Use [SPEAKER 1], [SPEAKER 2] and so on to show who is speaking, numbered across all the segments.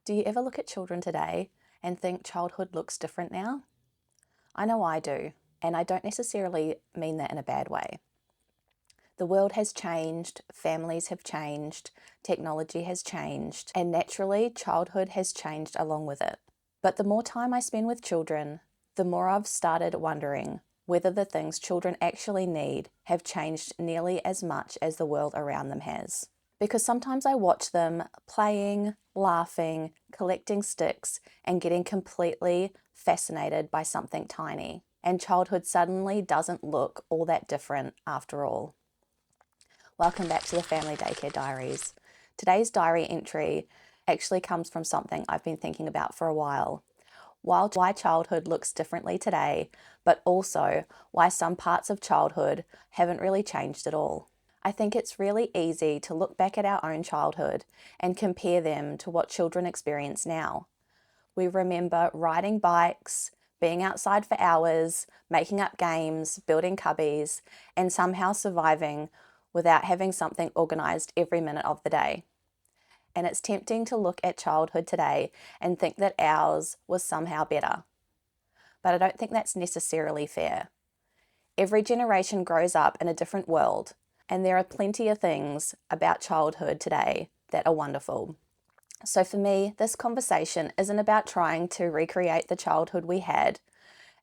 [SPEAKER 1] Do you ever look at children today and think childhood looks different now? I know I do, and I don't necessarily mean that in a bad way. The world has changed, families have changed, technology has changed, and naturally, childhood has changed along with it. But the more time I spend with children, the more I've started wondering whether the things children actually need have changed nearly as much as the world around them has. Because sometimes I watch them playing, laughing, collecting sticks, and getting completely fascinated by something tiny. And childhood suddenly doesn't look all that different after all. Welcome back to the Family Daycare Diaries. Today's diary entry actually comes from something I've been thinking about for a while. Why childhood looks differently today, but also why some parts of childhood haven't really changed at all. I think it's really easy to look back at our own childhood and compare them to what children experience now. We remember riding bikes, being outside for hours, making up games, building cubbies, and somehow surviving without having something organised every minute of the day. And it's tempting to look at childhood today and think that ours was somehow better. But I don't think that's necessarily fair. Every generation grows up in a different world, and there are plenty of things about childhood today that are wonderful. So for me, this conversation isn't about trying to recreate the childhood we had.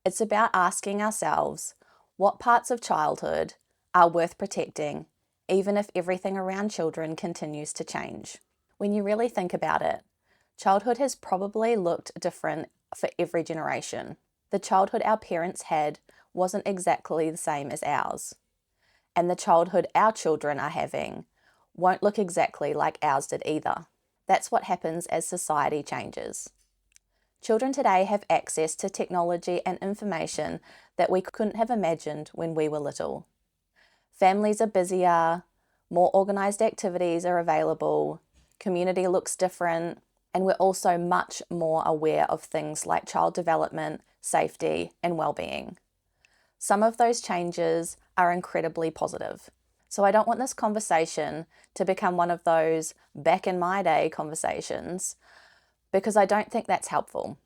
[SPEAKER 1] It's about asking ourselves, what parts of childhood are worth protecting, even if everything around children continues to change? When you really think about it, childhood has probably looked different for every generation. The childhood our parents had wasn't exactly the same as ours. And the childhood our children are having won't look exactly like ours did either. That's what happens as society changes. Children today have access to technology and information that we couldn't have imagined when we were little. Families are busier, more organised activities are available, community looks different, and we're also much more aware of things like child development, safety, and well-being. Some of those changes are incredibly positive. So I don't want this conversation to become one of those back in my day conversations, because I don't think that's helpful.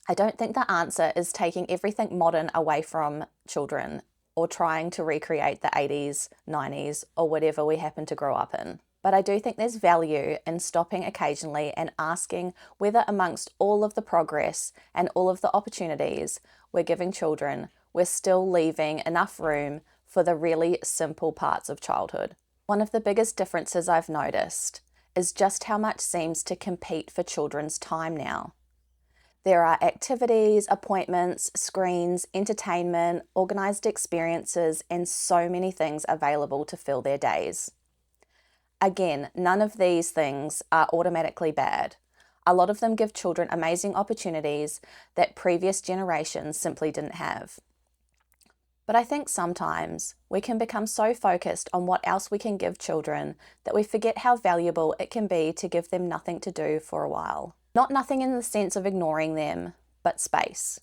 [SPEAKER 1] I don't think the answer is taking everything modern away from children or trying to recreate the 80s, 90s, or whatever we happen to grow up in. But I do think there's value in stopping occasionally and asking whether amongst all of the progress and all of the opportunities we're giving children, we're still leaving enough room for the really simple parts of childhood. One of the biggest differences I've noticed is just how much seems to compete for children's time now. There are activities, appointments, screens, entertainment, organised experiences, and so many things available to fill their days. Again, none of these things are automatically bad. A lot of them give children amazing opportunities that previous generations simply didn't have. But I think sometimes we can become so focused on what else we can give children that we forget how valuable it can be to give them nothing to do for a while. Not nothing in the sense of ignoring them, but space.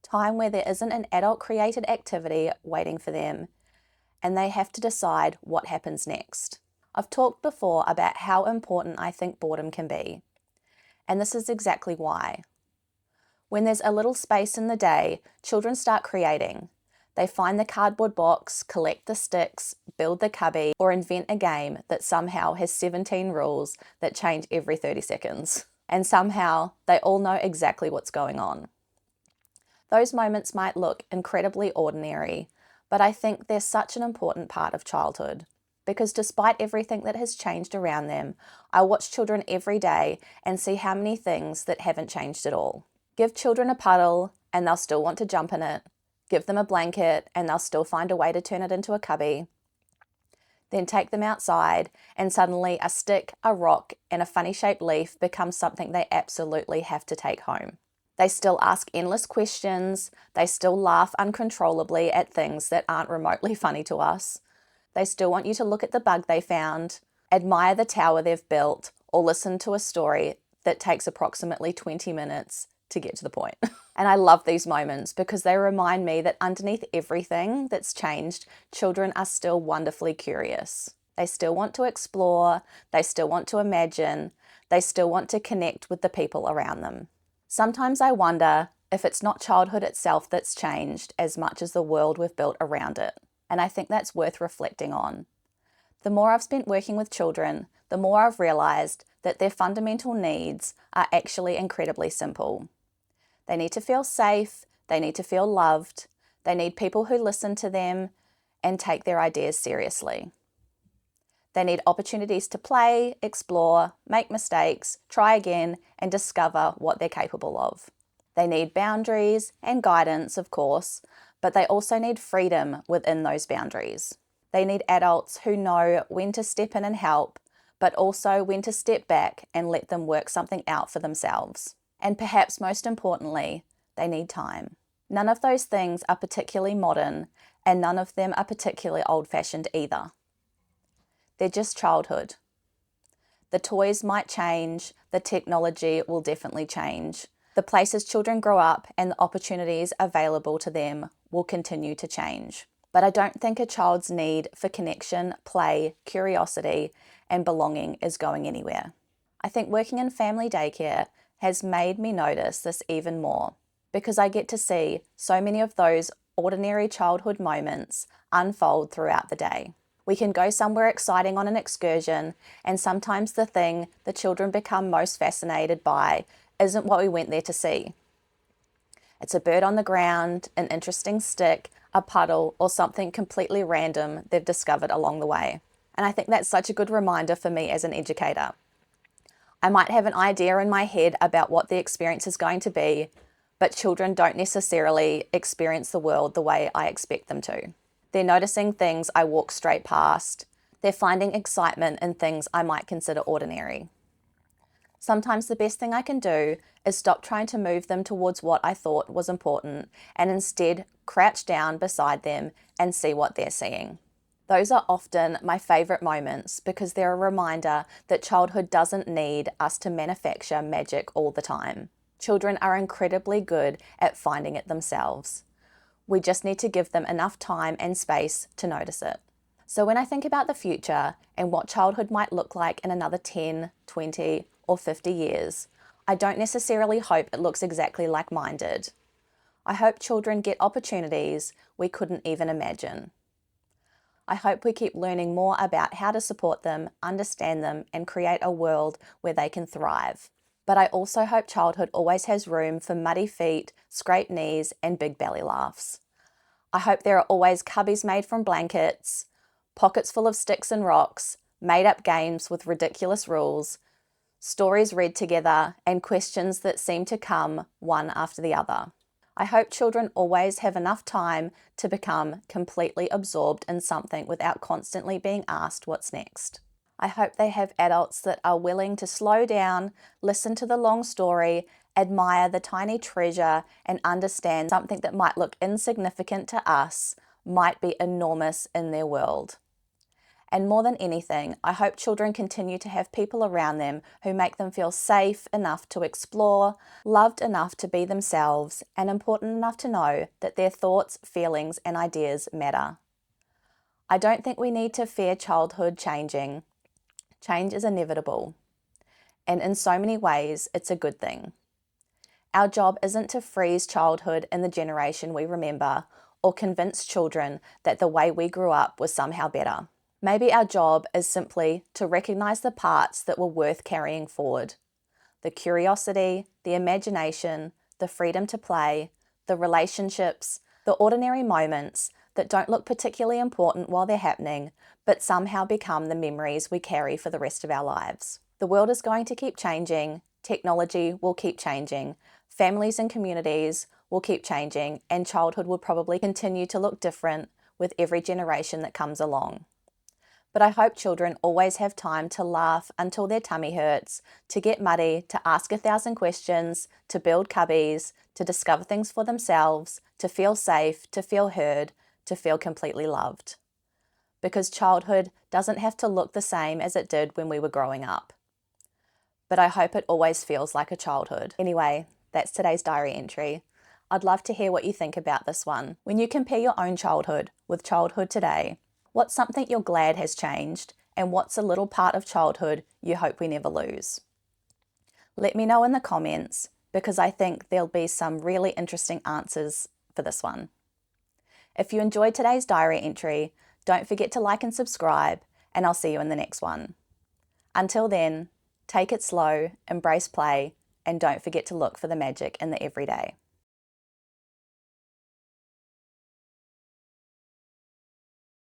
[SPEAKER 1] Time where there isn't an adult-created activity waiting for them, and they have to decide what happens next. I've talked before about how important I think boredom can be, and this is exactly why. When there's a little space in the day, children start creating. They find the cardboard box, collect the sticks, build the cubby, or invent a game that somehow has 17 rules that change every 30 seconds. And somehow they all know exactly what's going on. Those moments might look incredibly ordinary, but I think they're such an important part of childhood. Because despite everything that has changed around them, I watch children every day and see how many things that haven't changed at all. Give children a puddle and they'll still want to jump in it. Give them a blanket and they'll still find a way to turn it into a cubby. Then take them outside and suddenly a stick, a rock, and a funny shaped leaf becomes something they absolutely have to take home. They still ask endless questions. They still laugh uncontrollably at things that aren't remotely funny to us. They still want you to look at the bug they found, admire the tower they've built, or listen to a story that takes approximately 20 minutes to get to the point. And I love these moments because they remind me that underneath everything that's changed, children are still wonderfully curious. They still want to explore, they still want to imagine, They still want to connect with the people around them. Sometimes I wonder if it's not childhood itself that's changed as much as the world we've built around it, and I think that's worth reflecting on. The more I've spent working with children, the more I've realised that their fundamental needs are actually incredibly simple. They need to feel safe, they need to feel loved, they need people who listen to them and take their ideas seriously. They need opportunities to play, explore, make mistakes, try again, and discover what they're capable of. They need boundaries and guidance, of course, but they also need freedom within those boundaries. They need adults who know when to step in and help, but also when to step back and let them work something out for themselves. And perhaps most importantly, they need time. None of those things are particularly modern, and none of them are particularly old-fashioned either. They're just childhood. The toys might change, the technology will definitely change. The places children grow up and the opportunities available to them will continue to change. But I don't think a child's need for connection, play, curiosity, and belonging is going anywhere. I think working in family daycare has made me notice this even more, because I get to see so many of those ordinary childhood moments unfold throughout the day. We can go somewhere exciting on an excursion, and sometimes the thing the children become most fascinated by isn't what we went there to see. It's a bird on the ground, an interesting stick, a puddle, or something completely random they've discovered along the way. And I think that's such a good reminder for me as an educator. I might have an idea in my head about what the experience is going to be, but children don't necessarily experience the world the way I expect them to. They're noticing things I walk straight past. They're finding excitement in things I might consider ordinary. Sometimes the best thing I can do is stop trying to move them towards what I thought was important and instead crouch down beside them and see what they're seeing. Those are often my favourite moments because they're a reminder that childhood doesn't need us to manufacture magic all the time. Children are incredibly good at finding it themselves. We just need to give them enough time and space to notice it. So when I think about the future and what childhood might look like in another 10, 20, or 50 years, I don't necessarily hope it looks exactly like mine did. I hope children get opportunities we couldn't even imagine. I hope we keep learning more about how to support them, understand them, and create a world where they can thrive. But I also hope childhood always has room for muddy feet, scraped knees, and big belly laughs. I hope there are always cubbies made from blankets, pockets full of sticks and rocks, made-up games with ridiculous rules, stories read together, and questions that seem to come one after the other. I hope children always have enough time to become completely absorbed in something without constantly being asked what's next. I hope they have adults that are willing to slow down, listen to the long story, admire the tiny treasure, and understand something that might look insignificant to us might be enormous in their world. And more than anything, I hope children continue to have people around them who make them feel safe enough to explore, loved enough to be themselves, and important enough to know that their thoughts, feelings, and ideas matter. I don't think we need to fear childhood changing. Change is inevitable. And in so many ways, it's a good thing. Our job isn't to freeze childhood in the generation we remember or convince children that the way we grew up was somehow better. Maybe our job is simply to recognise the parts that were worth carrying forward. The curiosity, the imagination, the freedom to play, the relationships, the ordinary moments that don't look particularly important while they're happening, but somehow become the memories we carry for the rest of our lives. The world is going to keep changing, technology will keep changing, families and communities will keep changing, and childhood will probably continue to look different with every generation that comes along. But I hope children always have time to laugh until their tummy hurts, to get muddy, to ask 1,000 questions, to build cubbies, to discover things for themselves, to feel safe, to feel heard, to feel completely loved. Because childhood doesn't have to look the same as it did when we were growing up. But I hope it always feels like a childhood. Anyway, that's today's diary entry. I'd love to hear what you think about this one. When you compare your own childhood with childhood today, what's something you're glad has changed, and what's a little part of childhood you hope we never lose? Let me know in the comments because I think there'll be some really interesting answers for this one. If you enjoyed today's diary entry, don't forget to like and subscribe, and I'll see you in the next one. Until then, take it slow, embrace play, and don't forget to look for the magic in the everyday.